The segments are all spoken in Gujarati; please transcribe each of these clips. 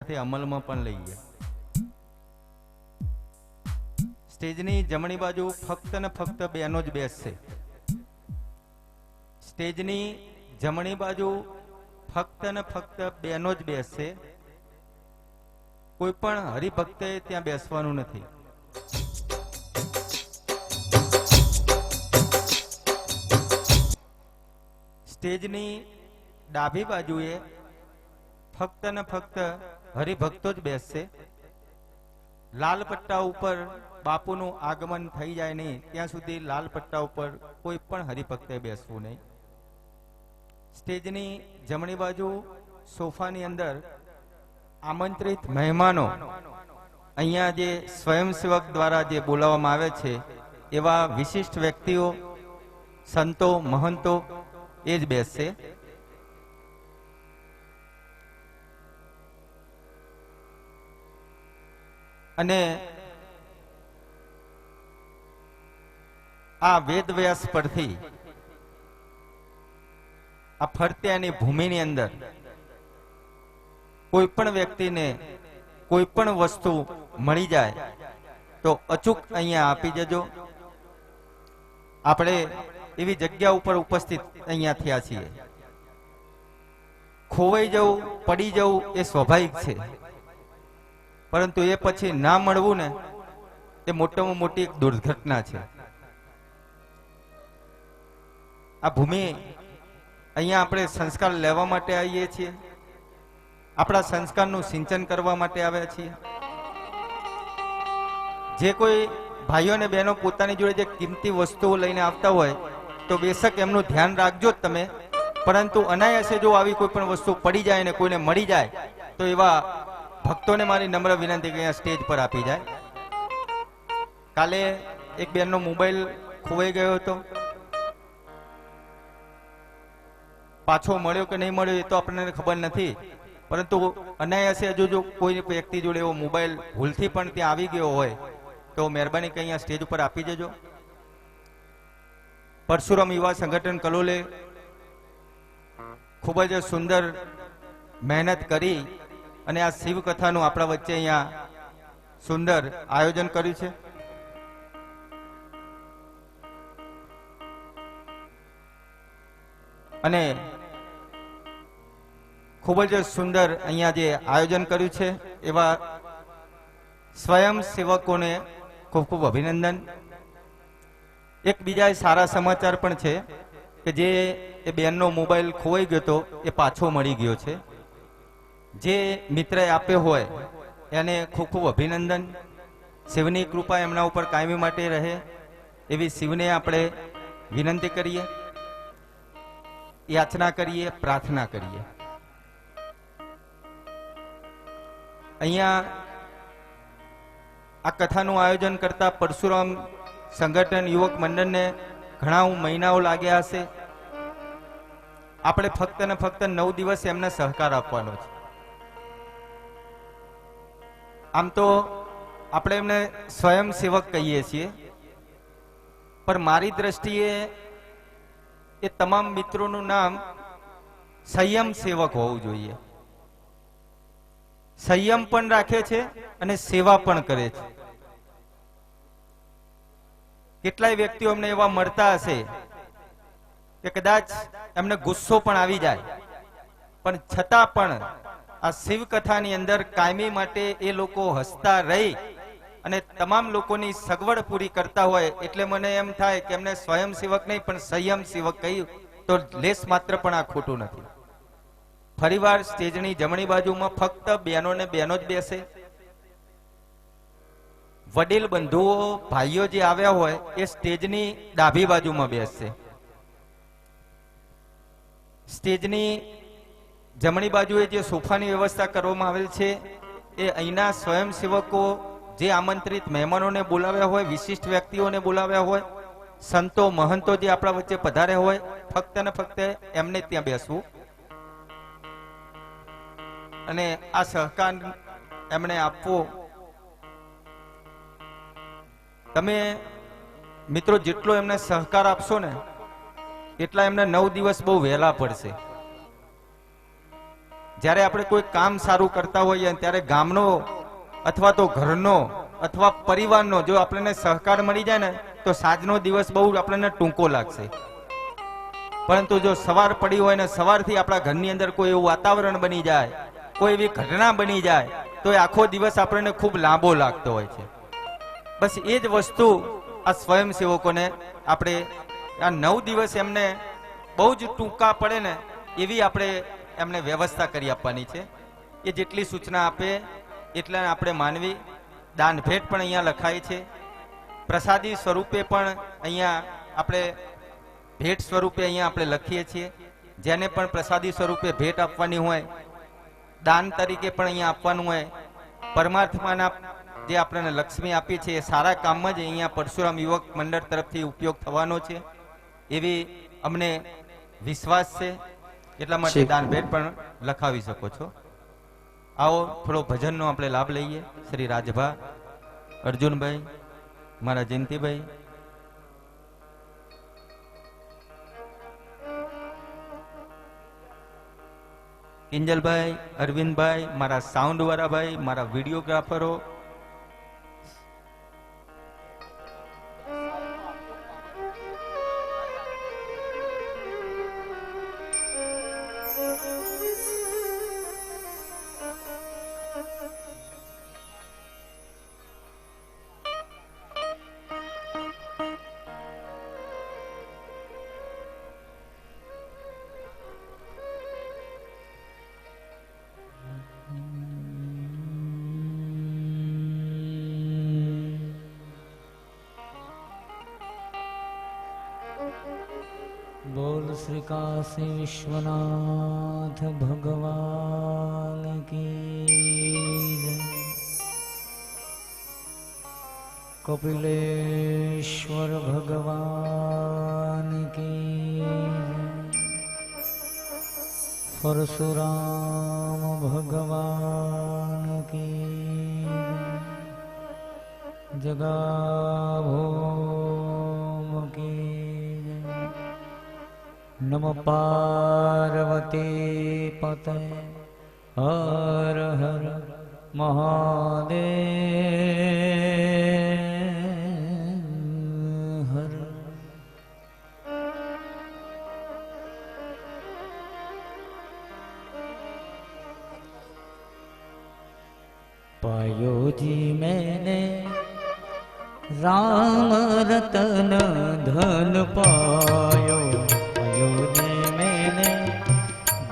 સાથે અમલમાં પણ લઈએ। સ્ટેજની જમણી બાજુ ફક્ત ને ફક્ત બહેનો જ બેસશે। સ્ટેજની જમણી બાજુ ફક્ત ને ફક્ત બહેનો જ બેસશે। કોઈ પણ હરિભક્તે ત્યાં બેસવાનું નથી। સ્ટેજની ડાબી બાજુએ ફક્ત ને ફક્ત હરિભક્તો જ બેસશે। લાલ પટ્ટા ઉપર બાપુનું આગમન થઈ જાય નહીં ત્યાં સુધી લાલ પટ્ટા ઉપર કોઈ પણ હરિભક્તે બેસવું નહીં। સ્ટેજની જમણી બાજુ સોફાની અંદર આમંત્રિત મહેમાનો અહીંયા જે સ્વયંસેવક દ્વારા જે બોલાવવામાં આવે છે એવા વિશિષ્ટ વ્યક્તિઓ, સંતો, મહંતો એ જ બેસશે। અને આ વેદવ્યાસ પરથી આ ફરત્યાની ભૂમિની અંદર કોઈ પણ વ્યક્તિને કોઈ પણ વસ્તુ મળી જાય તો અચૂક અહીંયા આપી જજો। આપણે એવી જગ્યા ઉપર ઉપસ્થિત અહીંયા થયા છીએ। ખોવાઈ જવું, પડી જવું એ સ્વાભાવિક છે, પરંતુ એ પછી ના મળવું ને એ મોટામાં મોટી એક દુર્ઘટના છે। આ ભૂમિ અહીંયા આપણે સંસ્કાર લેવા માટે આવીએ છીએ, આપણા સંસ્કારનું સિંચન કરવા માટે આવ્યા છીએ। જે કોઈ ભાઈઓ અને બહેનો પોતાની જોડે જે કિંમતી વસ્તુઓ લઈને આવતા હોય તો બેશક એમનું ધ્યાન રાખજો જ તમે, પરંતુ અનાયાસે જો આવી કોઈ પણ વસ્તુ પડી જાય ને કોઈને મળી જાય તો એવા ભક્તોને મારી નમ્ર વિનંતી કે અહીંયા સ્ટેજ પર આપી જાય। કાલે એક બેનનો મોબાઈલ ખોવાઈ ગયો હતો, પાછો મળ્યો કે નહીં મળ્યો એ તો આપણને ખબર નથી, પરંતુ અનાયાસે હજુ જો કોઈ વ્યક્તિ જોડે એવો મોબાઈલ ભૂલથી પણ ત્યાં આવી ગયો હોય તો મહેરબાની કરી અહીંયા સ્ટેજ ઉપર આપી જજો। પરશુરામ યુવા સંગઠન કલોલે ખૂબ જ સુંદર મહેનત કરી અને આ શિવ કથાનું આપણા વચ્ચે અહીંયા સુંદર આયોજન કર્યું છે। અને ખૂબ જ સુંદર અહીંયા જે આયોજન કર્યું છે એવા સ્વયંસેવકોને ખૂબ ખૂબ અભિનંદન। એક બીજા સારા સમાચાર પણ છે કે જે એ બેનનો મોબાઈલ ખોવાઈ ગયો હતો એ પાછો મળી ગયો છે। જે મિત્રએ આપ્યો હોય એને ખૂબ ખૂબ અભિનંદન। શિવની કૃપા એમના ઉપર કાયમી માટે રહે એવી શિવને આપણે વિનંતી કરીએ, યાચના કરીએ, પ્રાર્થના કરીએ। અહીંયા આ કથાનું આયોજન કરતા પરશુરામ સંગઠન યુવક મંડળને ઘણા મહિનાઓ લાગ્યા હશે। આપણે ફક્ત ને ફક્ત 9 દિવસ એમને સહકાર આપવાનો છે। આમ તો આપણે એમને સ્વયંસેવક કહીએ છીએ, પણ મારી દ્રષ્ટિએ એ તમામ મિત્રોનું નામ સંયમ સેવક હોવું જોઈએ। સંયમ પણ રાખે છે અને સેવા પણ કરે છે। કેટલાય વ્યક્તિઓ અમને એવા મળતા હશે કે કદાચ એમને ગુસ્સો પણ આવી જાય, પણ છતાં પણ આ શિવ કથાની અંદર કાયમી માટે એ લોકો હસતા રહી અને તમામ લોકોની સગવડ પૂરી કરતા હોય એટલે મને એમ થાય કે એમને સ્વયંસેવક નહીં પણ સંયમ સેવક કહ્યું તો લેશ માત્ર પણ આ ખોટું નથી। ફરીવાર સ્ટેજની જમણી બાજુમાં ફક્ત બહેનો ને બહેનો જ બેસે। વડીલ બંધુઓ, ભાઈઓ જે આવ્યા હોય એ સ્ટેજની ડાબી બાજુમાં બેસશે। સ્ટેજની જમણી બાજુએ જે સોફાની વ્યવસ્થા કરવામાં આવેલ છે એ અહીંના સ્વયંસેવકો જે આમંત્રિત મહેમાનોને બોલાવ્યા હોય, વિશિષ્ટ વ્યક્તિઓને બોલાવ્યા હોય, સંતો મહંતો જે આપણા વચ્ચે પધાર્યા હોય, ફક્ત ને ફક્ત એમને ત્યાં બેસવું અને આ સહકાર એમણે આપવો। તમે મિત્રો જેટલો એમને સહકાર આપશો ને એટલા એમને 9 દિવસ બહુ વહેલા પડશે। જ્યારે આપણે કોઈ કામ સારું કરતા હોઈએ ત્યારે ગામનો અથવા તો ઘરનો અથવા પરિવારનો જો આપણને સહકાર મળી જાય ને તો સાંજનો દિવસ બહુ આપણને ટૂંકો લાગશે. પરંતુ જો સવાર પડી હોય ને સવારથી આપણા ઘરની અંદર કોઈ એવું વાતાવરણ બની જાય, કોઈ એવી ઘટના બની જાય તો એ આખો દિવસ આપણને ખૂબ લાંબો લાગતો હોય છે. બસ એ જ વસ્તુ આ સ્વયંસેવકોને આપણે આ 9 દિવસ એમને બહુ જ ટૂંકા પડે ને એવી આપણે એમને વ્યવસ્થા કરી આપવાની છે. એ જેટલી સૂચના આપે એટલા આપણે માનવી. દાન ભેટ પણ અહીંયા લખાય છે. પ્રસાદી સ્વરૂપે પણ અહીંયા આપણે ભેટ સ્વરૂપે અહીંયા આપણે લખીએ છીએ. જેને પણ પ્રસાદી સ્વરૂપે ભેટ આપવાની હોય, દાન તરીકે પણ અહીંયા આપવાનું હોય, પરમાર્થમાંના જે આપણને લક્ષ્મી આપી છે એ સારા કામમાં જ અહીંયા પરશુરામ યુવક મંડળ તરફથી ઉપયોગ થવાનો છે એવી અમને વિશ્વાસ છે. એટલા માટે દાન ભેટ પણ લખાવી શકો છો. આવો થોડો ભજનનો આપણે લાભ લઈએ. શ્રી રાજભા, અર્જુનભાઈ, મારા જયંતિભાઈ, કિંજલભાઈ, અરવિંદભાઈ, મારા સાઉન્ડ વાળા ભાઈ, મારા વિડીયોગ્રાફરો, बोल श्री काशी विश्वनाथ भगवान की जय। कपिलेश्वर भगवान की जय। परशुराम भगवान की जय। जगाभूम की नमः पार्वती पते हर हर महादेव हर। पायो जी मैंने राम रतन धन पायो, मैंने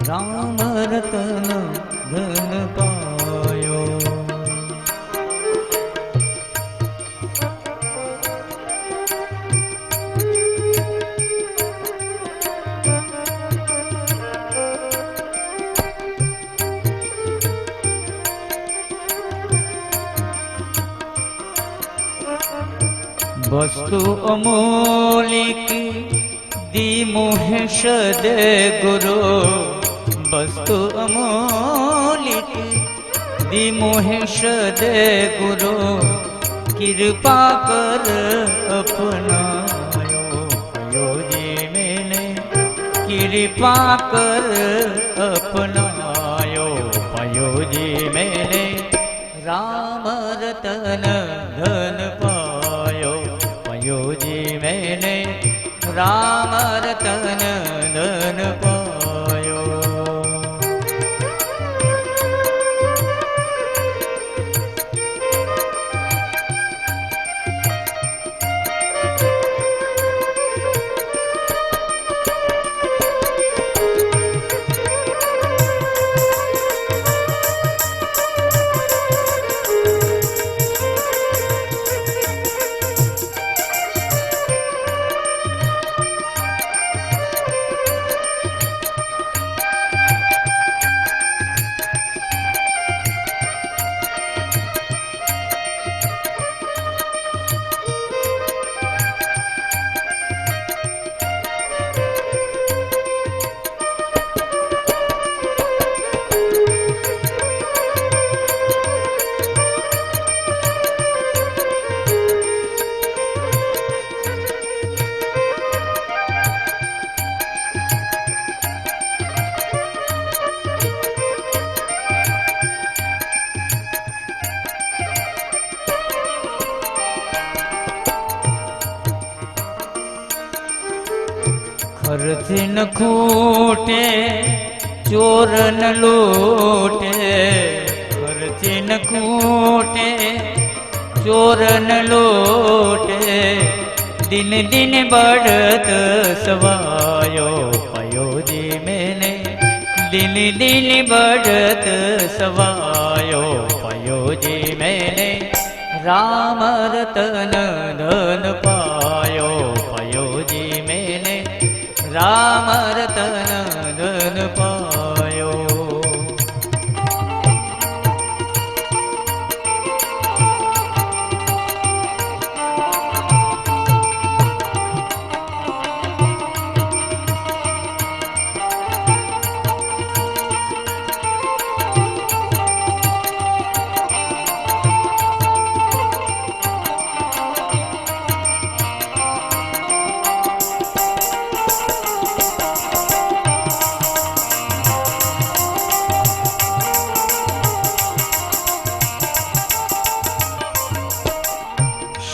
राम रतन धन पायो। वस्तु अमूलिक दी मोहे सदे गुरु, वस्तु अमूलिक दी मोहे सदे गुरु, कृपा कर अपनायो। पयो जी मैंने कृपा कर अपनायो। पयो जी मैंने राम रतन धन पायो। पयो जी मैंने राम रतन धन पायो। અર્થી ન ખૂટે ચોર ન લૂટે, અર્થી ન ખૂટે ચોર ન લૂટે, દિન દિન બઢત સવાયો પયો જી મેને, દિન દિન બઢત સવાયો પયો જી મેને, રામ રતન ધન પાયો પયો જી મેને, રામ રતન ધન પાયો.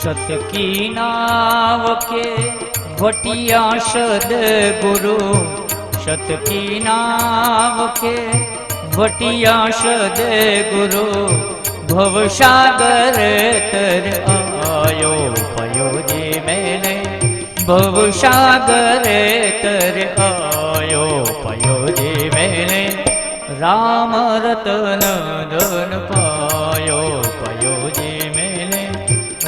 सत्य की नाव के वटिया सदगुरु, सत्य की नाव के वटिया सदगुरु, भवसागर तर आयो पयो जी मैंने, भवसागर तर आयो पयो जी मैंने, राम रतन धन पायो पयो जी मैंने,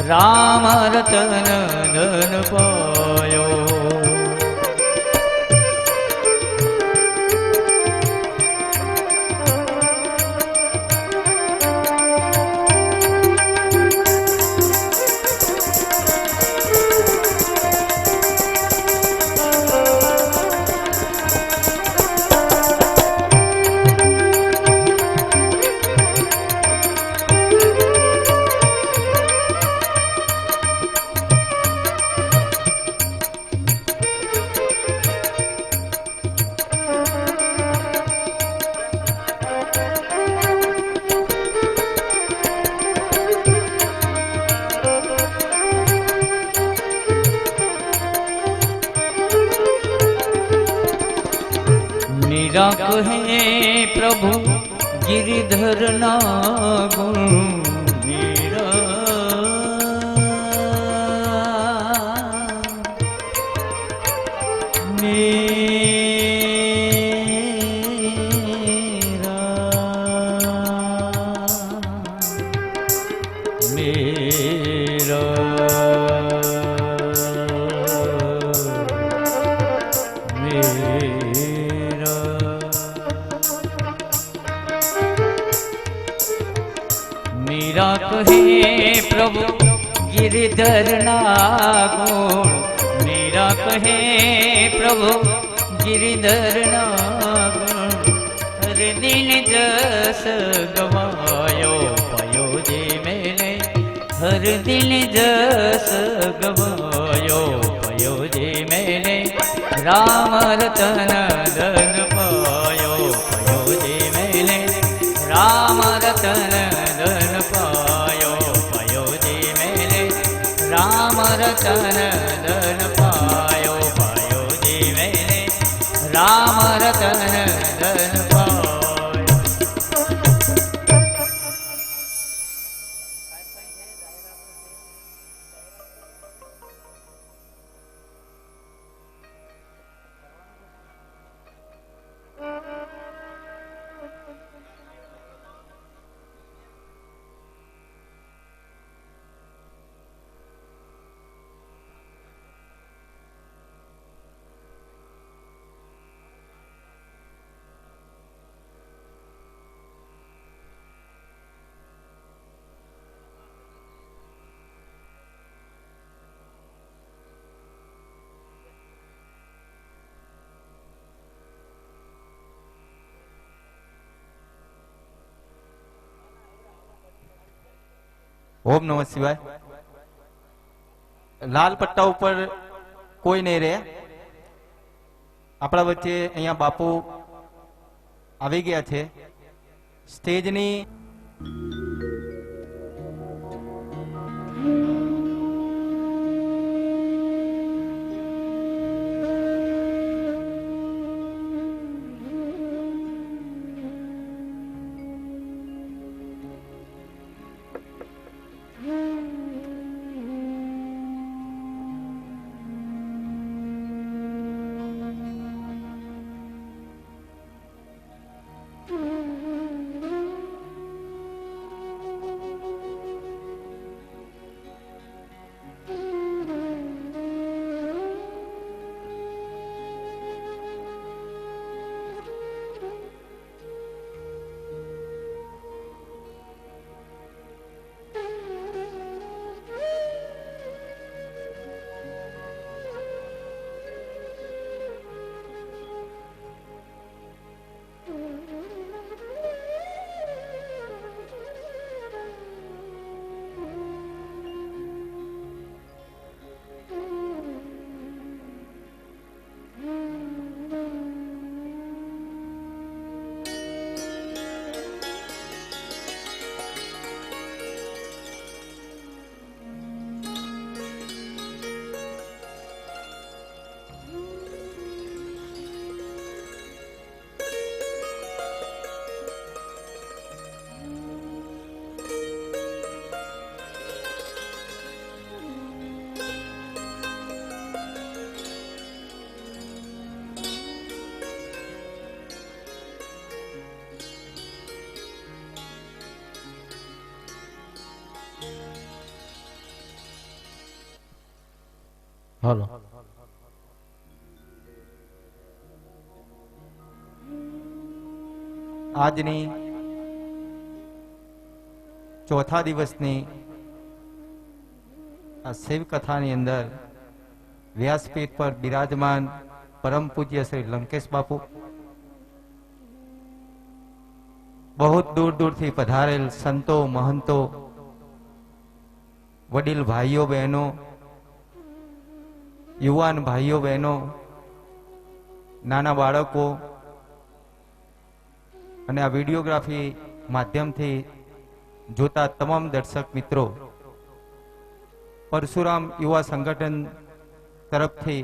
राम रतन धन पायो. मीरा कहे प्रभु गिरिधर ना गुण, मीरा मेरा मीरा कहे प्रभु गिरिधर ना गुण, मीरा कहे प्रभु गिरिधर ना गुण, हर दिन जस गवायो पयो जी मैंने, हर दिन जस गवायो पयो जी मैंने, राम रतन धन पायो पयो जी मैंने, राम रतन धन पायो पयो जी मैंने, राम रतन धन पायो पयो जी मैंने, राम रतन धन पायो. ઓમ નમઃ શિવાય. લાલ પટ્ટા ઉપર કોઈ નહીં રહે. આપણા વચ્ચે અહીંયા બાપુ આવી ગયા છે. સ્ટેજની હાલો. આજની ચોથા દિવસની આ શિવ કથાની અંદર વ્યાસપીઠ પર બિરાજમાન પરમ પૂજ્ય શ્રી લંકેશ બાપુ, બહુ દૂર દૂરથી પધારેલ સંતો મહંતો, વડીલ ભાઈઓ બહેનો, યુવાન ભાઈઓ બહેનો, નાના બાળકો અને આ વિડીયોગ્રાફી માધ્યમથી જોતા તમામ દર્શક મિત્રો, પરશુરામ યુવા સંગઠન તરફથી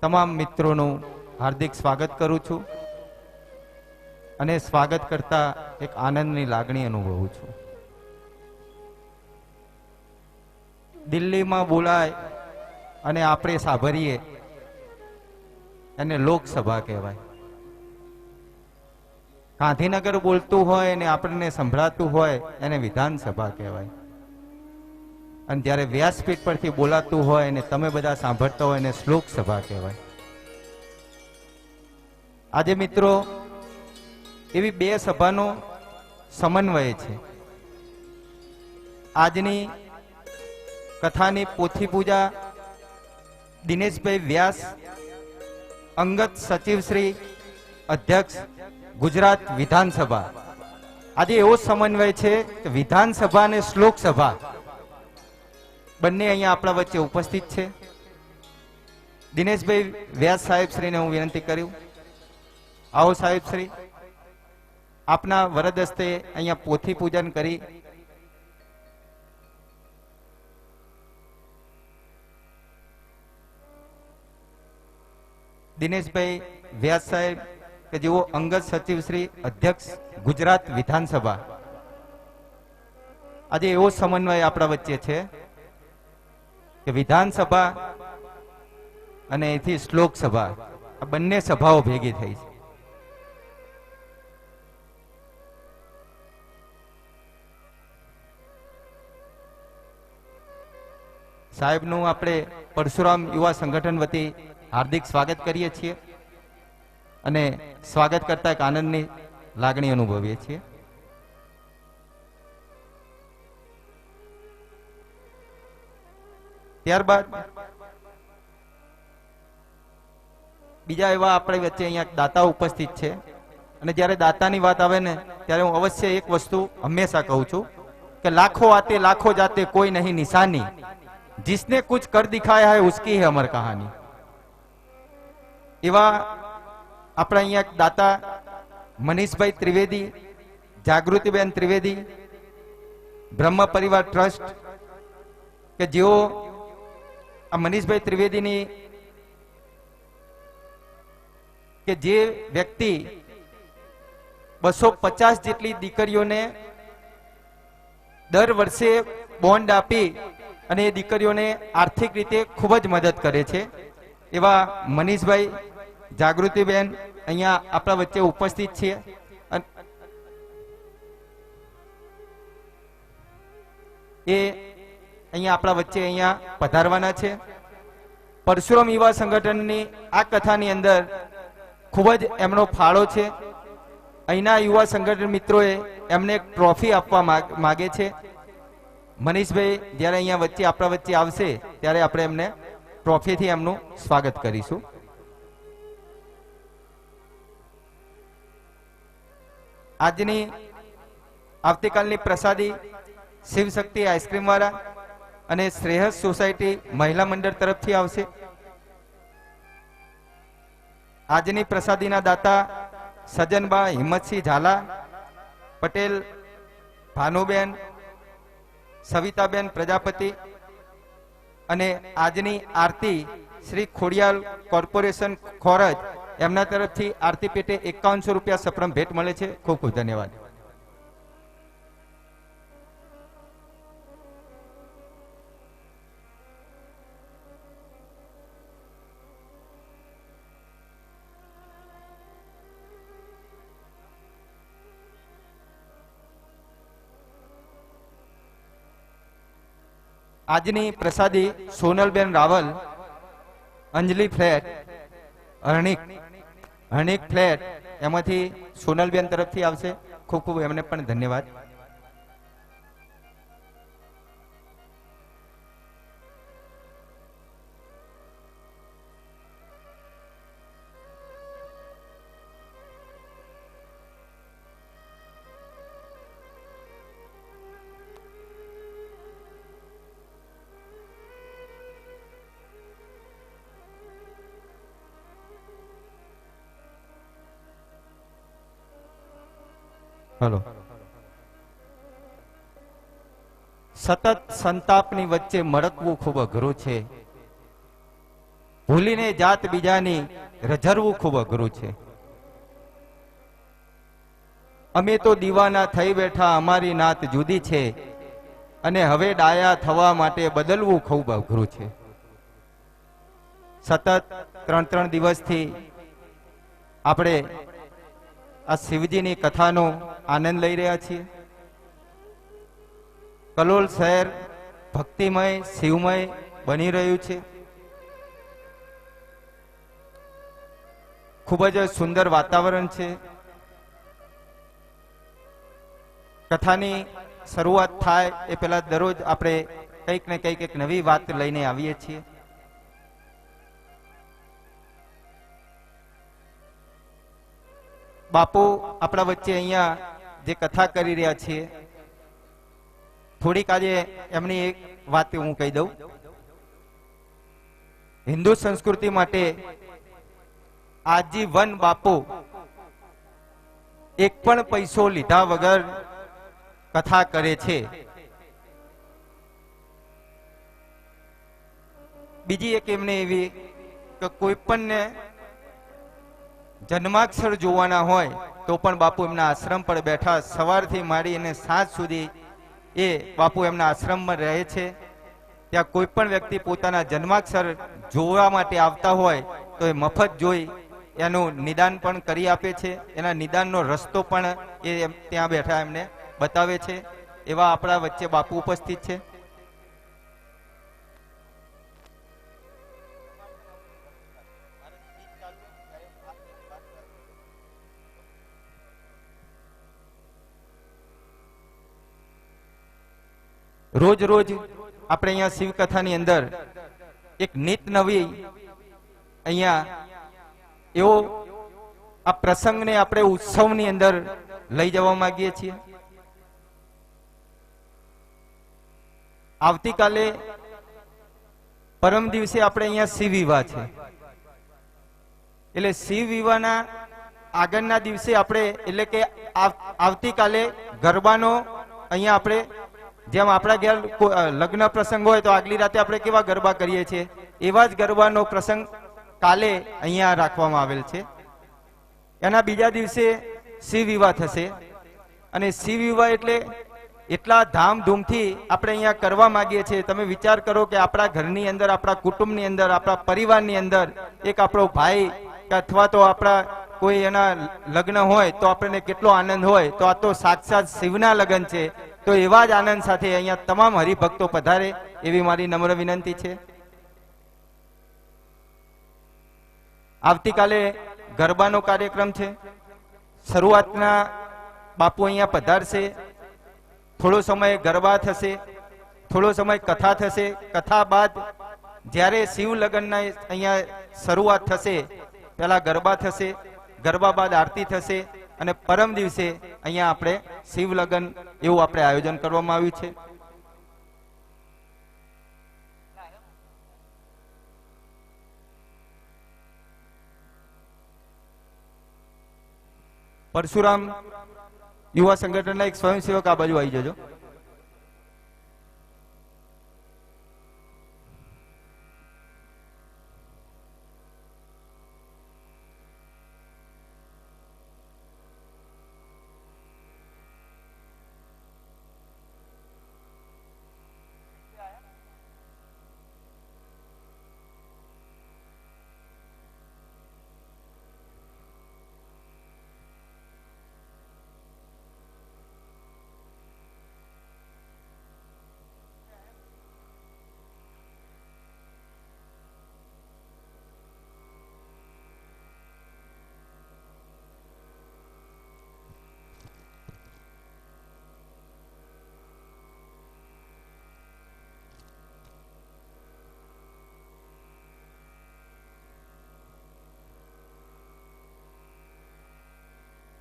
તમામ મિત્રોનું હાર્દિક સ્વાગત કરું છું અને સ્વાગત કરતા એક આનંદની લાગણી અનુભવું છું. દિલ્હીમાં બોલાય અને આપણે સાંભળીએ એને લોકસભા કહેવાય. ગાંધીનગર બોલતું હોય અને આપણને સંભળાતું હોય એને વિધાનસભા કહેવાય. અને જ્યારે વ્યાસપીઠ પરથી બોલાતું હોય અને તમે બધા સાંભળતા હોય એને શ્લોક સભા કહેવાય. આજે મિત્રો એવી બે સભાનો સમન્વય છે. આજની કથાની પોથી પૂજા દિનેશભાઈ વ્યાસ, અંગત સચિવ શ્રી, અધ્યક્ષ ગુજરાત વિધાનસભા. આજે એવો સમન્વય છે કે વિધાનસભા અને શ્લોક સભા બંને અહીંયા આપણા વચ્ચે ઉપસ્થિત છે. દિનેશભાઈ વ્યાસ સાહેબ શ્રીને હું વિનંતી કર્યું, આવો સાહેબ શ્રી, આપના વરદ હસ્તે અહીંયા પોથી પૂજન કરી દિનેશભાઈ વ્યાસ સાહેબ કે જેઓ અંગત સચિવ શ્રી, અધ્યક્ષ ગુજરાત વિધાનસભા. આજે એવો સમન્વય આપણા વચ્ચે છે કે વિધાનસભા અને એથી શ્લોક સભા, આ બંને સભાઓ ભેગી થઈ છે. સાહેબનું આપણે પરશુરામ યુવા સંગઠન વતી હાર્દિક સ્વાગત કરીએ છીએ અને સ્વાગત કરતા એક આનંદની લાગણી અનુભવીએ છીએ. ત્યારબાદ બીજા એવા આપણી વચ્ચે અહીંયા દાતા ઉપસ્થિત છે અને જ્યારે દાતાની વાત આવે ને ત્યારે હું અવશ્ય એક વસ્તુ હંમેશા કહું છું કે લાખો આતે લાખો જાતે કોઈ નહીં નિશાની, जिसने कुछ कर दिखाया है उसकी है अमर कहानी. એવા આપણા અહીંયા દાતા મનીષભાઈ ત્રિવેદી, જાગૃતિબેન ત્રિવેદી, બ્રહ્મ પરિવાર ટ્રસ્ટ, કે જેઓ આ મનીષભાઈ ત્રિવેદીની, કે જે વ્યક્તિ 250 જેટલી દીકરીઓને દર વર્ષે બોન્ડ આપી અને એ દીકરીઓને આર્થિક રીતે ખૂબ જ મદદ કરે છે. એવા મનીષભાઈ, જાગૃતિબેન અહીંયા આપણા વચ્ચે ઉપસ્થિત છે. એ અહીંયા આપણા વચ્ચે અહીંયા પધારવાના છે. પરશુરામ યુવા સંગઠનની આ કથાની અંદર ખૂબ જ એમનો ફાળો છે. અહીંના યુવા સંગઠન મિત્રોએ એમને એક ટ્રોફી આપવા માગે છે. મનીષભાઈ જ્યારે અહીંયા વચ્ચે આપણા વચ્ચે આવશે ત્યારે આપણે એમને ટ્રોફીથી એમનું સ્વાગત કરીશું. આજની આવતીકાલની પ્રસાદી શિવશક્તિ આઈસ્ક્રીમ વાળા અને શ્રેયસ સોસાયટી મહિલા મંડળ તરફથી આવશે. આજની પ્રસાદીના દાતા સજનબા હિંમતસિંહ ઝાલા, પટેલ ભાનુબેન, સવિતાબેન પ્રજાપતિ અને આજની આરતી શ્રી ખોડિયાલ કોર્પોરેશન ખોરજ, એમના તરફથી આરતી પેટે 5100 રૂપિયા સપ્રમ ભેટ મળે છે. ખૂબ ખૂબ ધન્યવાદ. આજની પ્રસાદી સોનલબેન રાવલ, અંજલિ ફ્લેટ, હરણિક ફ્લેટ, એમાંથી સોનલબેન તરફથી આવશે. ખૂબ ખૂબ એમને પણ ધન્યવાદ. હલો. સતત સંતાપની વચ્ચે મરકવું ખૂબ અઘરું છે. ભૂલીને જાત બીજાની રઝરવું ખૂબ અઘરું છે. અમે તો દીવાના થઈ બેઠા, અમારી નાત જુદી છે, અને હવે ડાયા થવા માટે બદલવું ખૂબ અઘરું છે. સતત 3 દિવસથી આપણે આ શિવજીની કથાનો આનંદ લઈ રહ્યા છીએ. કલોલ શહેર ભક્તિમય, શિવમય બની રહ્યું છે. ખૂબ જ સુંદર વાતાવરણ છે. કથાની શરૂઆત થાય એ પહેલા દરરોજ આપણે કંઈક ને કંઈક એક નવી વાત લઈને આવીએ છીએ. બાપુ આપણા વચ્ચે અહીંયા જે કથા કરી રહ્યા છીએ, થોડીક આજે એમની એક વાત હું કહી દઉં. હિન્દુ સંસ્કૃતિ માટે આજીવન બાપુ એક પણ પૈસો લીધા વગર કથા કરે છે. બીજી એક એમને એવી કે કોઈ પણને જન્માક્ષર જોવાના હોય તો પણ બાપુ એમના આશ્રમ પર બેઠા સવારથી માંડી અને સાંજ સુધી એ બાપુ એમના આશ્રમમાં રહે છે. ત્યાં કોઈ પણ વ્યક્તિ પોતાના જન્માક્ષર જોવા માટે આવતા હોય તો એ મફત જોઈ એનું નિદાન પણ કરી આપે છે. એના નિદાનનો રસ્તો પણ એ ત્યાં બેઠા એમને બતાવે છે. એવા આપણા વચ્ચે બાપુ ઉપસ્થિત છે. રોજ રોજ આપણે અહીંયા શિવકથાની અંદર એક નિત નવી અહીંયા એવો આ પ્રસંગને આપણે ઉત્સવની અંદર લઈ જવા માંગીએ છીએ. આવતીકાલે પરમ દિવસે આપણે અહીંયા શિવ વિવાહ છે. એટલે શિવ વિવાહના આગળના દિવસે આપણે એટલે કે આવતીકાલે ગરબાનો અહીંયા આપણે જેમ આપણા ઘેર લગ્ન પ્રસંગ હોય તો આગલી રાતે આપણે કેવા ગરબા કરીએ છીએ, એવા જ ગરબાનો પ્રસંગ કાલે અહીંયા રાખવામાં આવેલ છે. એના બીજા દિવસે શિવ વિવાહ થશે. અને શિવ વિવાહ એટલે એટલા ધામધૂમથી આપણે અહીંયા કરવા માંગીએ છીએ. તમે વિચાર કરો કે આપણા ઘરની અંદર, આપણા કુટુંબની અંદર, આપણા પરિવારની અંદર એક આપણો ભાઈ કે અથવા તો આપણા કોઈ એના લગ્ન હોય તો આપણને કેટલો આનંદ હોય. તો આ તો સાક્ષાત શિવના લગ્ન છે. તો એવા જ આનંદ સાથે અહીંયા તમામ હરિભક્તો પધારે એવી મારી નમ્ર વિનંતી છે. આવતીકાલે ગરબાનો કાર્યક્રમ છે. શરૂઆતના બાપુ અહીંયા પધારશે. થોડો સમય ગરબા થશે, થોડો સમય કથા થશે. કથા બાદ જ્યારે શિવ લગ્નના અહીંયા શરૂઆત થશે, પહેલા ગરબા થશે, ગરબા બાદ આરતી થશે, અને પરમ દિવસે અહીંયા આપણે શિવ લગ્ન એવું આપણે આયોજન કરવામાં આવ્યું છે. પરશુરામ યુવા સંગઠનના એક સ્વયંસેવક આ બાજુ આવી જજો.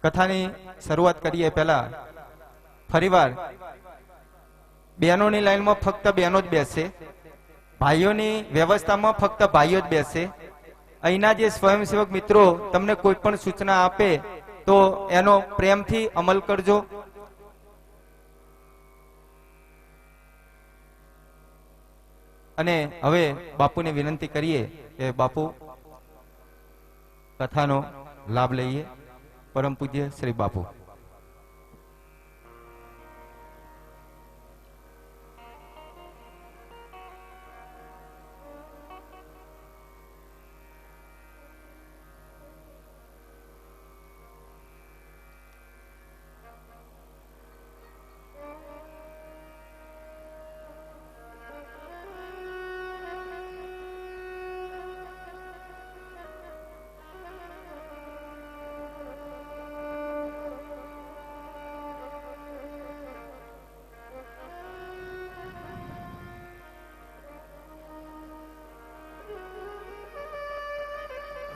કથાની શરૂઆત કરીએ પહેલા ફરીવાર બહેનોની લાઈનમાં ફક્ત બહેનો જ બેસે, ભાઈઓની વ્યવસ્થામાં ફક્ત ભાઈઓ જ બેસે. અહીંના જે સ્વયંસેવક મિત્રો તમને કોઈ પણ સૂચના આપે તો એનો પ્રેમથી અમલ કરજો. અને હવે બાપુને વિનંતી કરીએ કે બાપુ કથાનો લાભ લઈએ. પરમ પૂજ્ય શ્રી બાપુ.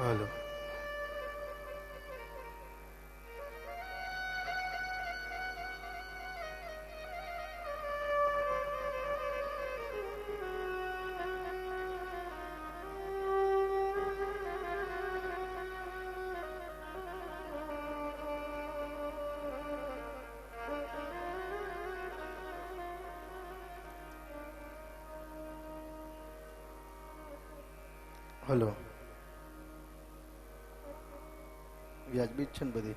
હાલો. હલો. વ્યાજબી જ છે ને બધી?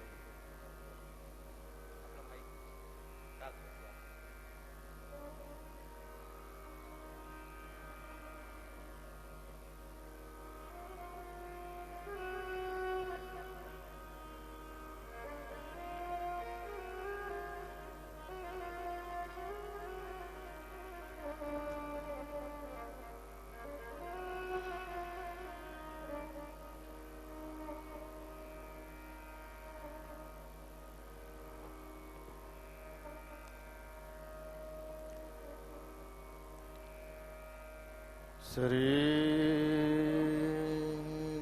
શ્રી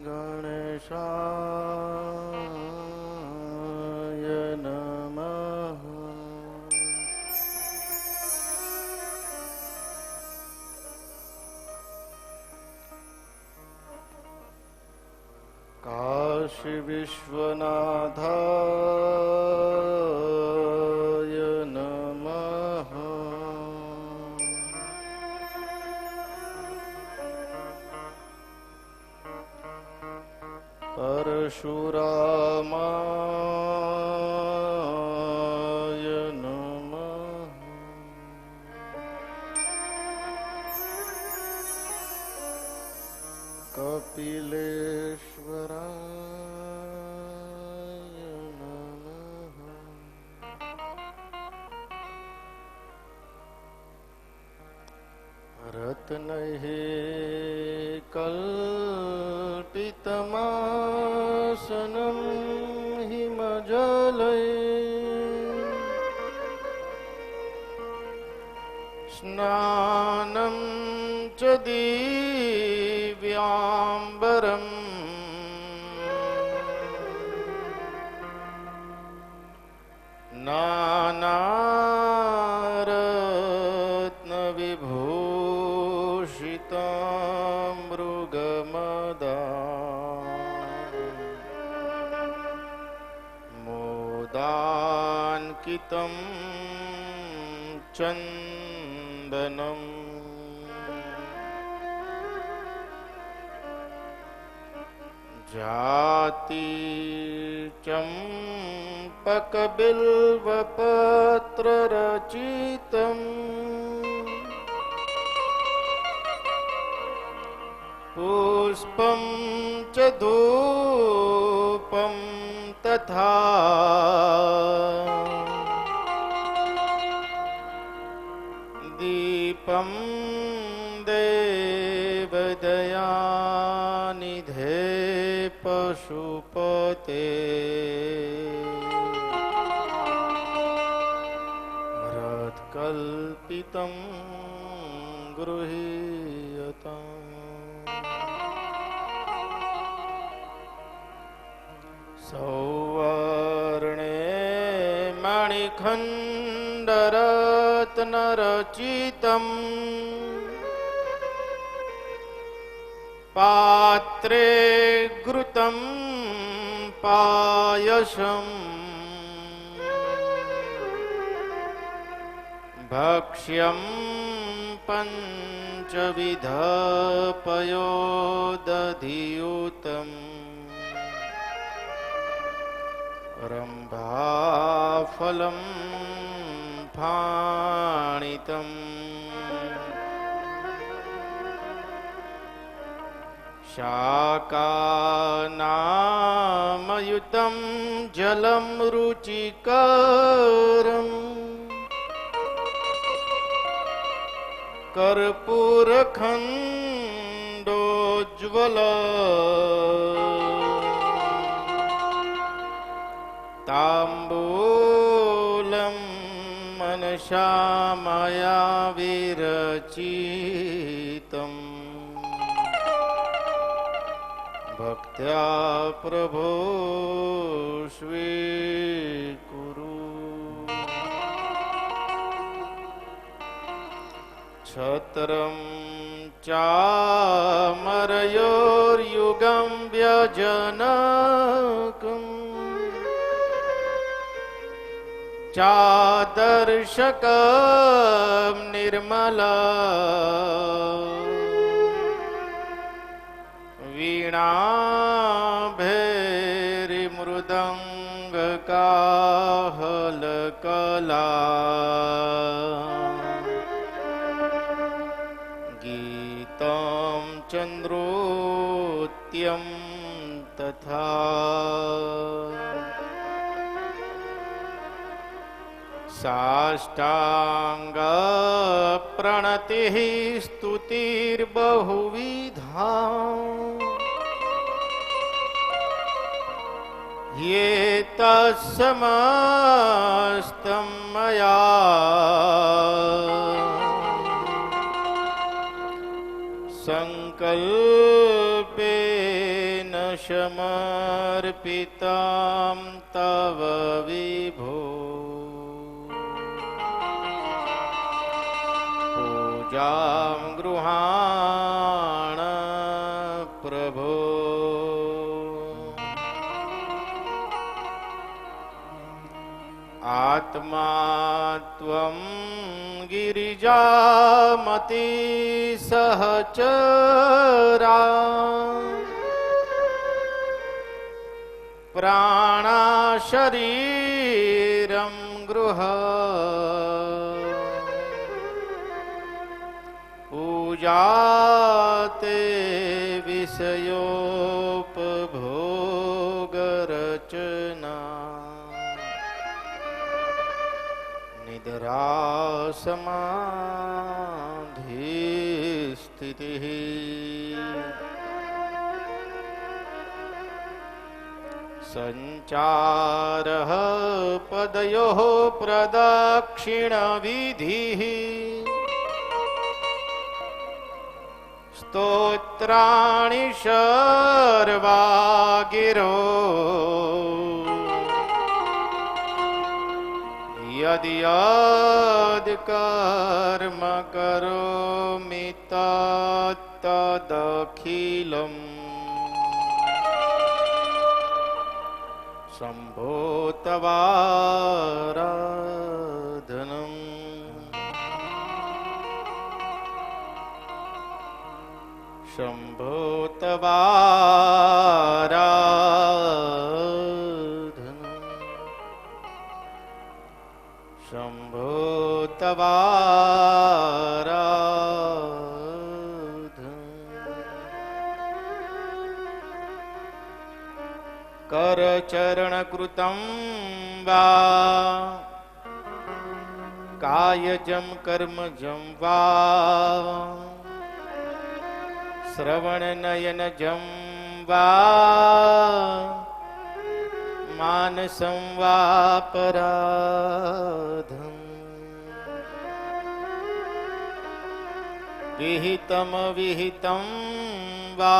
ગણેશાય નમઃ. કાશી વિશ્વનાથાય નમઃ. પરશુરામાય નમઃ. કપિલેશ્વરાય નમઃ. રત્નૈઃ કલ્પિતમાસનં હિમજલૈઃ સ્નાनं ચ દિવ્યાંબરम् નાનારત્નવિભૂષિતાં મૃગમદા મોદાન્કિतं ચંદનम् જાતિ ચંપકબિલ્વપત્રરચિતम् પુષ્પં ચ ધૂપં તથા દીપં દેવદયાનિધે પશુપતે રથકલ્પિतं ગૃહીયતાम्. સૌવર્ણે कर्पूरखण्डरत्नरचितम् पात्रे घृतं पायसम् भक्ष्यं पञ्चविधपयोदधियुतम् रम्भाफलं फाणितम् शाकानामयुतं जलं रुचिकरम् कर्पूरखण्डोज्ज्वल ताम्बूलं मनसा मया विरचितम् भक्त्या प्रभो स्वीकुरु छत्रं चामरयोर्युगं व्यजनकम् चादर्शकं निर्मला वीणाभैर्मृदङ्गकाहलकला गीतं चन्द्रोत्यं तथा साष्टाङ्गप्रणतिः स्तुतिर्बहुविधा ये तत्समस्तं मया संकल्पेन समर्पितं तव विभो पूजां गृहाण प्रभो आत्मा त्वं गिरिजामति सहचरा प्राणशरीरं गृह पूजाते विषयोपभोगरचना निद्रा समाधिस्थितिः संचारः पदयोः प्रदक्षिणविधिः स्तोत्राणि सर्वा गिरो यदि यद् कर्म करोमि तदखिलम् शम्भो तवाराधनम् शम्भो तवाराधनम् शम्भो तवाराधनम् करचरणकृतं वा कायजं कर्मजं वा श्रवणनयनजं वा मानसं वापराधम् विहितमविहितं वा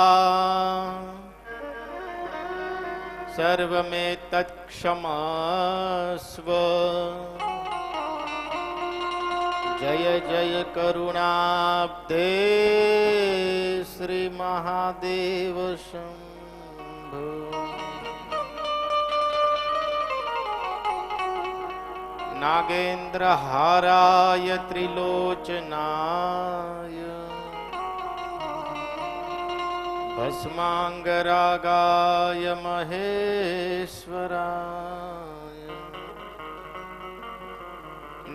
सर्वमेतत्क्षमस्व जय जय करुणाब्धे श्री महादेव शंभो। नागेन्द्र हाराय त्रिलोचनाय भस्मांगरागाय महेश्वराय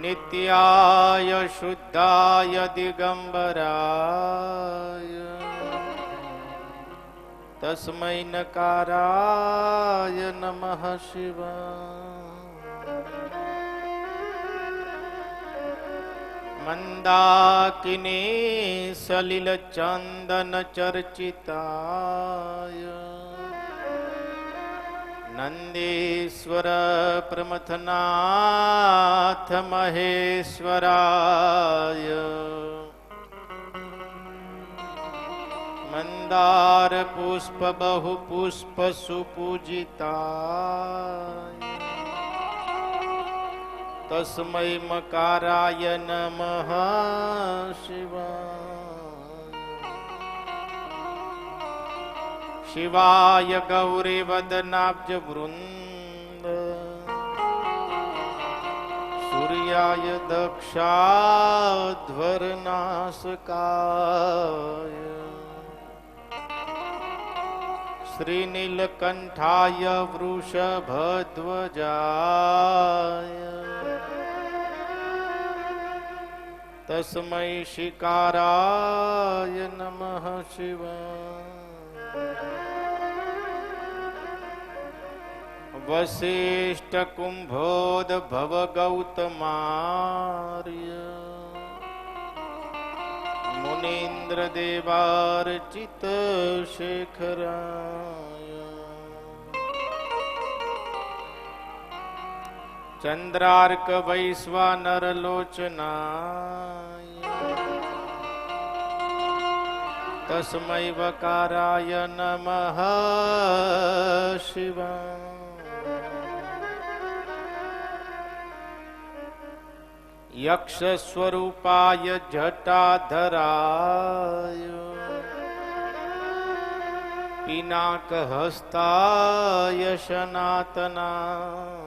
नित्याय शुद्धाय दिगंबराय तस्मै नकाराय नमः शिवाय। मंदाकिनी सलिल चंदन चर्चिताय नंदीश्वर प्रमथनाथ महेश्वराय मंदार पुष्प बहु पुष्प सुपूजिताय तस्मै मकाराय नमः शिवाय। शिवाय गौरी वदनाब्ज वृंद सूर्याय दक्षाध्वरनाशकाय श्रीनीलकंठाय वृषभध्वजाय तस्मै शिकाराय नमः शिवाय। वसिष्ठ कुंभोद्भव गौतमार्य मुनीन्द्र देवार्चित शेखराय चंद्रार्क वैश्वानर लोचनाय तस्मै वकाराय नमः शिवाय। यक्ष स्वरूपाय जटाधराय पिनाक हस्ताय सनातनाय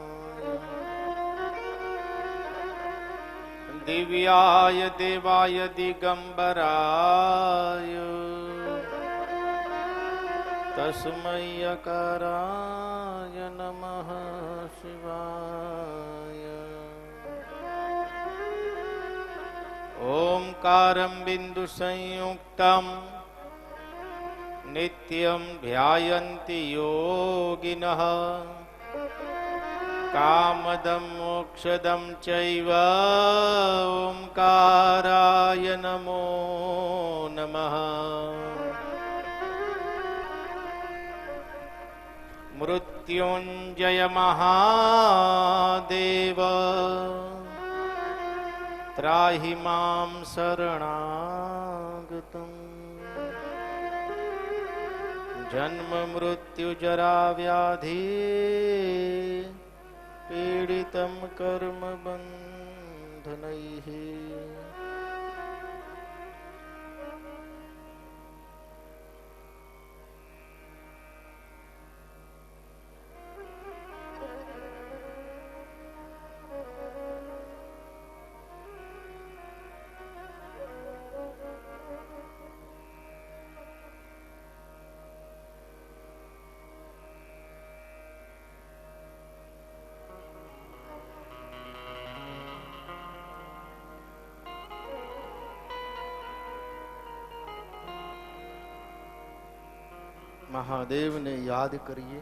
दिव्याय देवाय दिगंबराय तस्मै यकाराय नमः शिवाय। ओंकारं बिंदु संयुक्तं नित्यं ध्यायन्ति योगिनः कामदं मोक्षदं चैव ओंकाराय नमो नमः। मृत्युंजय महादेव त्राहि मां शरणागतम्। जन्म मृत्यु जरा व्याधि पीडितं कर्म बन्धनैः। महादेव ने याद करिए।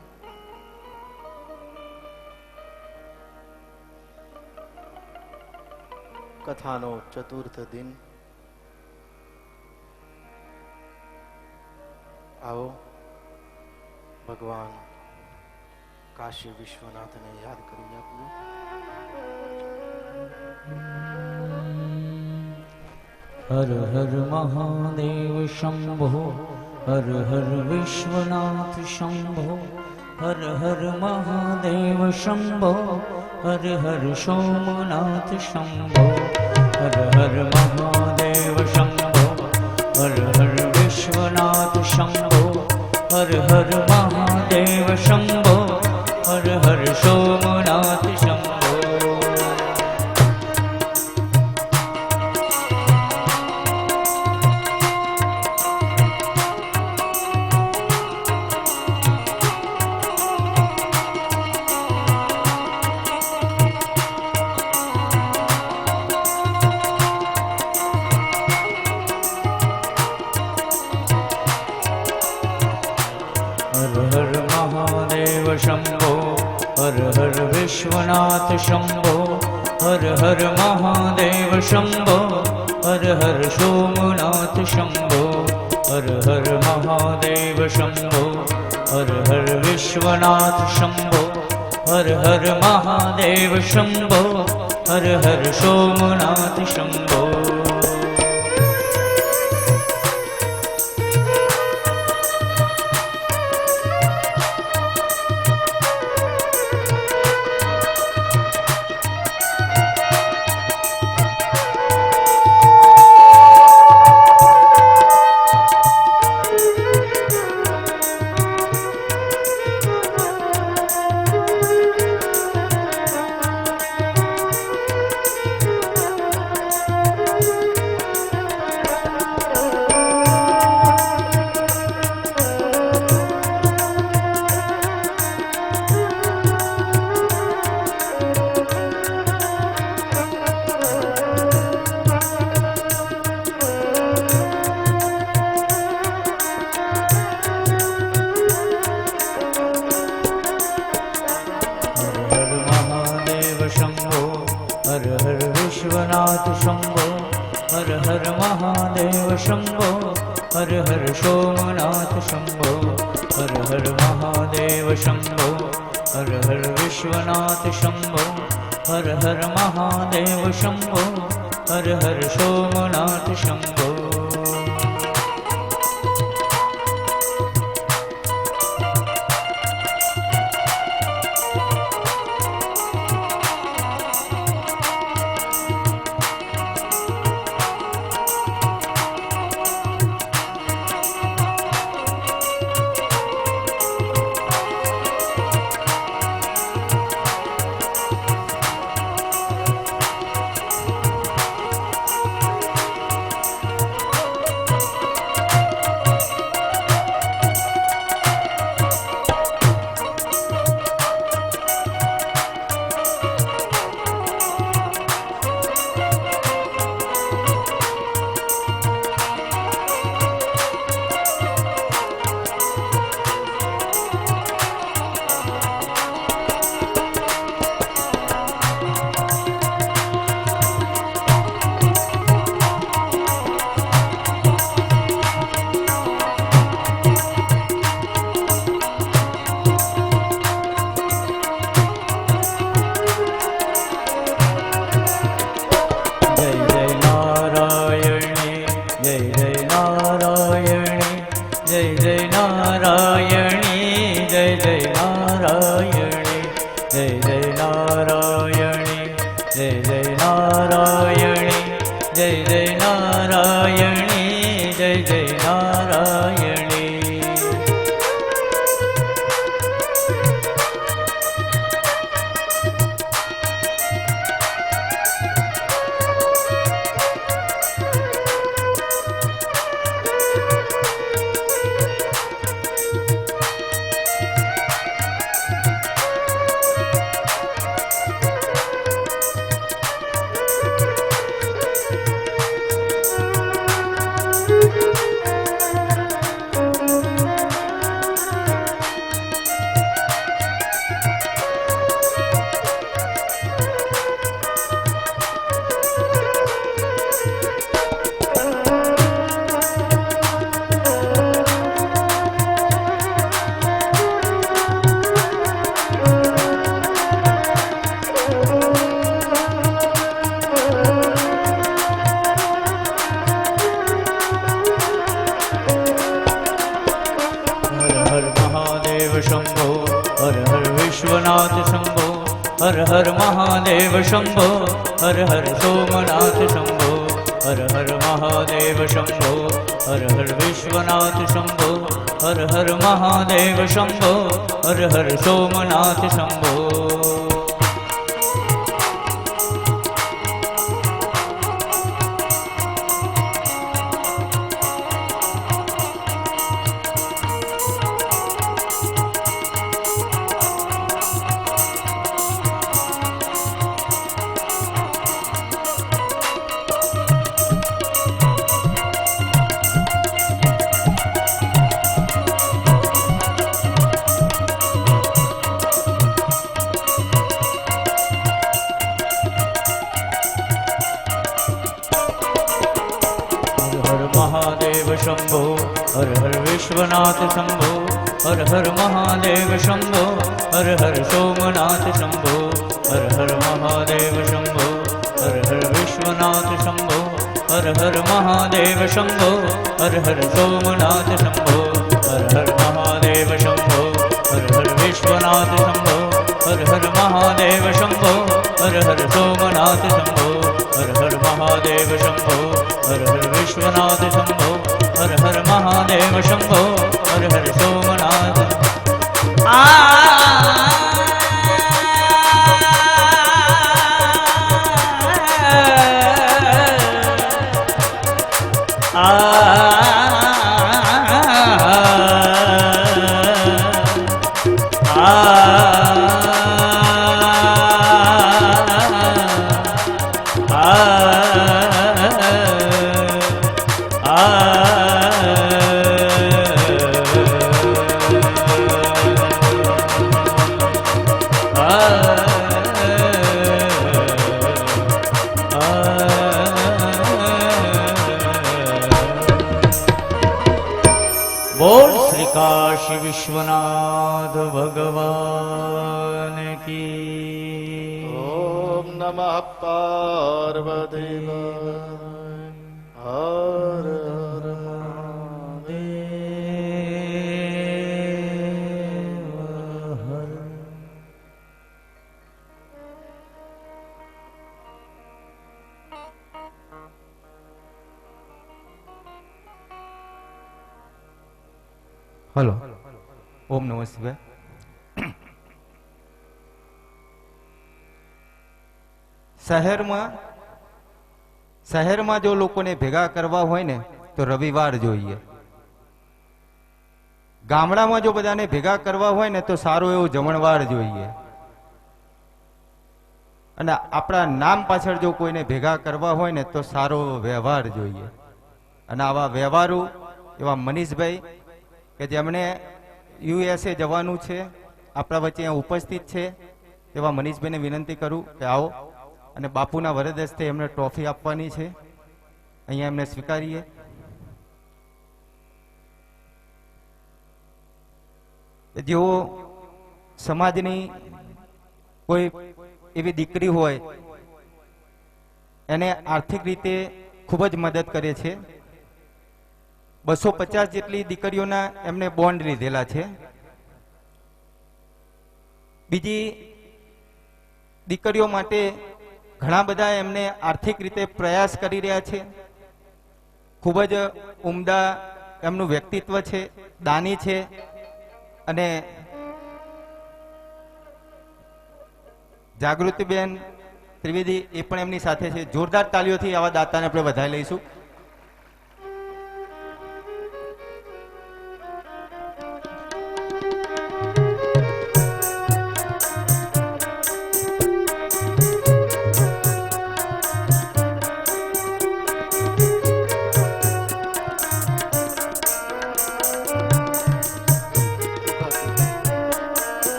कथानो चतुर्थ दिन। आओ भगवान काशी विश्वनाथ ने याद करिए अपने। हर हर महादेव शंभो हर हर विश्वनाथ शंभो हर हर महादेव शंभो हर हर सोमनाथ शंभो હર હર મહાદેવ શંભો હર હર વિશ્વનાથ શંભો હર હર મહાદેવ શંભો હર હર સોમનાથ શંભો હર હર મહાદેવ શંભો હર હર વિશ્વનાથ શંભો હર હર મહાદેવ શંભો હર હર સોમનાથ શંભો હર હર મહાદેવ શંભો હર હર વિશ્વનાથ શંભો હર હર મહાદેવ શંભો હર હર સોમનાથ શંભો હર હર વિશ્વનાથ શંભો હર હર મહાદેવ શંભો હર હર સોમનાથ શંભો હર હર મહાદેવ શંભો હર હર વિશ્વનાથ શંભો હર હર મહાદેવ શંભો હર હર સોમનાથ શંભો હર હર મહાદેવ શંભો હર હર સોમનાથ શંભો હર હર મહાદેવ શંભો હર હર વિશ્વનાથ શંભો હર હર મહાદેવ શંભો હર હર સોમનાથ શંભો महादेव शंभो हर हर विश्वनाथ शंभो हर हर महादेव शंभो हर हर सोमनाथ शंभो हर हर महादेव शंभो हर हर विश्वनाथ शंभो हर हर महादेव शंभो हर हर सोमनाथ शंभो हर हर महादेव शंभो हर हर विश्वनाथ शंभो हर हर महादेव शंभो हर हर सोमनाथ शंभो हर हर महादेव शंभो हर हर विश्वनाथ शंभो हर हर महादेव शंभो हर हर सोमनाथ बोल श्री काशी विश्वनाथ भगवान की ओम नमः पार्वती हर हर महादेव हर હલો ઓમ નમઃ શિવાય. શહેરમાં જો લોકોને ભેગા કરવા હોય ને તો રવિવાર જોઈએ. ગામડામાં જો બધાને ભેગા કરવા હોય ને તો સારું એવું જમણવાર જોઈએ. અને આપણા નામ પાછળ જો કોઈને ભેગા કરવા હોય ને તો સારો વ્યવહાર જોઈએ. અને આવા વ્યવહારો એવા મનીષભાઈ કે જેમણે યુએસએ જવાનું છે, આપણા વચ્ચે અહીંયા ઉપસ્થિત છે, એવા મનીષભાઈને વિનંતી કરું કે આવો અને બાપુના વરદ હસ્તે એમને ટ્રોફી આપવાની છે, અહીંયા એમને સ્વીકારીએ. જેઓ સમાજની કોઈ એવી દીકરી હોય એને આર્થિક રીતે ખૂબ જ મદદ કરે છે. 250 જેટલી દીકરીઓના એમને બોન્ડ લીધેલા છે. બીજી દીકરીઓ માટે ઘણા બધા એમને આર્થિક રીતે પ્રયાસ કરી રહ્યા છે. ખૂબ જ ઉમદા એમનું વ્યક્તિત્વ છે, દાની છે. અને જાગૃતિબેન ત્રિવેદી એ પણ એમની સાથે છે. જોરદાર તાલીઓથી આવા દાતાને આપણે વધાવી લઈશું.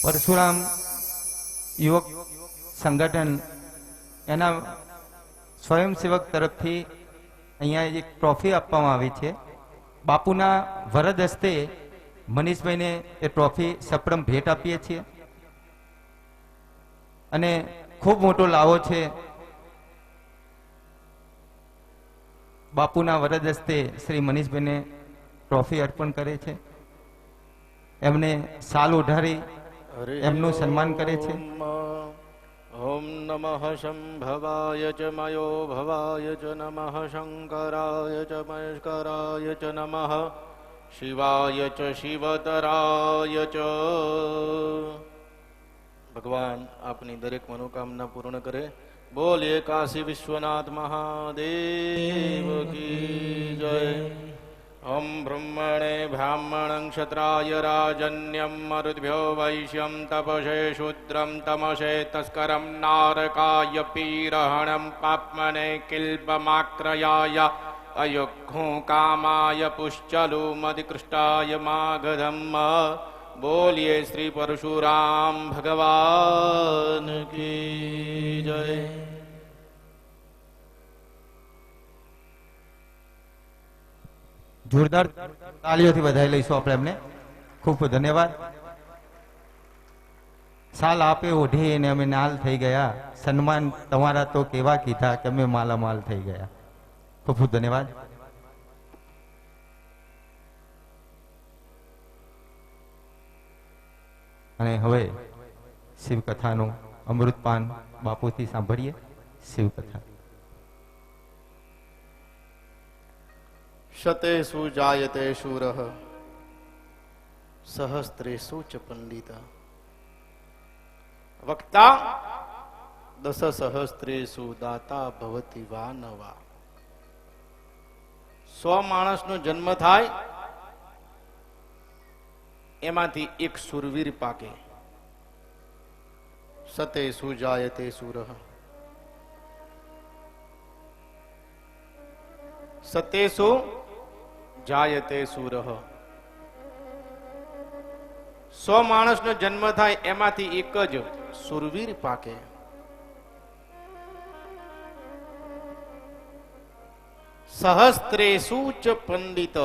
પરશુરામ યુવક સંગઠન એના સ્વયંસેવક તરફથી અહીંયા એક ટ્રોફી આપવામાં આવી છે. બાપુના વરદ હસ્તે મનીષભાઈને એ ટ્રોફી સપ્રમ ભેટ આપીએ છીએ અને ખૂબ મોટો લાવો છે. બાપુના વરદ હસ્તે શ્રી મનીષભાઈને ટ્રોફી અર્પણ કરે છે. એમને સાલ ઉઢારી એમનું સન્માન કરે છે. ઓમ નમઃ શંભવાય ચ મયો ભવાય ચ નમઃ શંકરાય ચ મહેશ્વરાય ચ નમઃ શિવાય ચ શિવતરાય ચ. ભગવાન આપની દરેક મનોકામના પૂર્ણ કરે. બોલીએ કાશી વિશ્વનાથ મહાદેવ કી જય. ઓમ બ્રહ્મણે બ્રાહ્મણં ક્ષત્રાય રાજન્યમ મરુદ્ભ્યો વૈશ્યમ તપસે શૂદ્રમ તમસે તસ્કરમ નારકાય પીરહણમ પાપ્મને કિલ્પમાક્રયાય અયુગ્ધું કામાય પુશ્ચલુમધિકૃષ્ટાય માગધમ. બોલીએ શ્રી પરશુરામ ભગવાન કી જય. જોરદાર તાળીઓથી વધાવી લઈશું આપણે એમને. ખૂબ ખૂબ ધન્યવાદ. સાલ આપે ઓઢી અને અમે નાલ થઈ ગયા. સન્માન તમારા તો કેવા કીધા કે અમે માલામાલ થઈ ગયા. ખૂબ ખૂબ ધન્યવાદ. અને હવે શિવકથાનું અમૃતપાન બાપુથી સાંભળીએ. શિવકથા. શતેષુ જાયતે શૂરઃ સહસ્ત્રેષુ ચ પંડિત વક્તા દશ સહસ્ત્રેષુ દાતા ભવતિ વા નવા. 100 માણસનો જન્મ થાય એમાંથી એક સુરવીર પાકે. સતેષુ જાયતે શૂરઃ. સતેષુ જાયતે શૂરઃ. 100 માણસનો જન્મ થાય એમાંથી એક જ સુરવીર પાકે. સહસ્ત્રેષુ ચ પંડિત.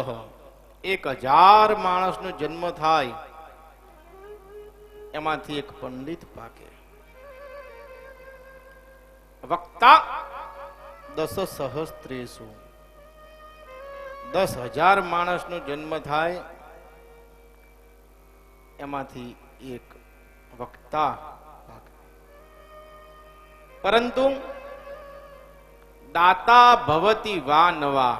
1000 માણસનો જન્મ થાય એમાંથી એક પંડિત પાકે. વક્તા દશ સહસ્ત્રેષુ. 10,000 માણસનો જન્મ થાય એમાંથી એક વક્તા પાકે. પરંતુ દાતા ભવતી વા નવા.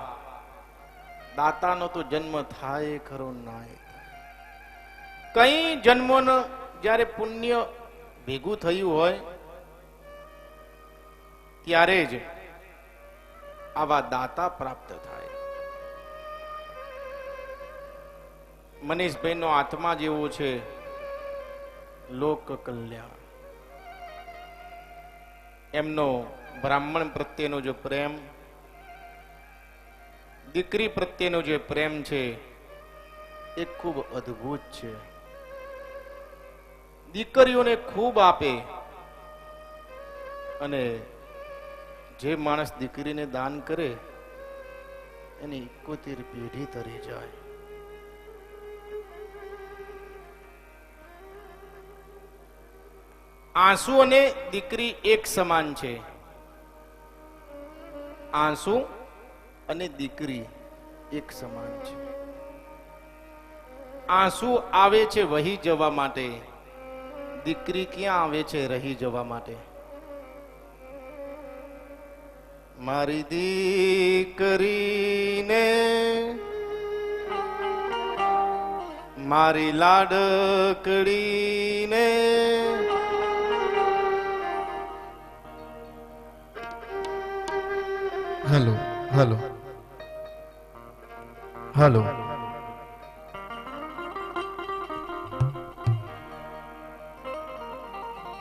દાતાનો તો જન્મ થાય ખરો નાય. કઈ જન્મોનો જ્યારે પુણ્ય ભેગું થયું હોય ત્યારે જ આવા દાતા પ્રાપ્ત થાય. મનીષભાઈનો આત્મા જેવો છે લોક કલ્યાણ. એમનો બ્રાહ્મણ પ્રત્યેનો જે પ્રેમ, દીકરી પ્રત્યેનો જે પ્રેમ છે એ ખૂબ અદ્ભુત છે. દીકરીઓને ખૂબ આપે અને જે માણસ દીકરીને દાન કરે એની 71 પેઢી તરી જાય. આંસુ અને દીકરી એક સમાન છે. આંસુ અને દીકરી એક સમાન છે. આંસુ આવે છે વહી જવા માટે, દીકરી ક્યાં આવે છે રહી જવા માટે. મારી દીકરીને મારી લાડકડીને હેલો હેલો હેલો.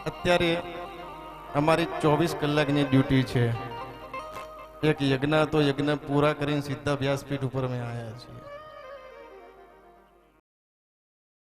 અત્યારે અમારી 24 કલાકની ડ્યુટી છે. એક યજ્ઞ તો યજ્ઞ પૂરા કરીને સીધા વ્યાસપીઠ ઉપર અમે આવ્યા છીએ.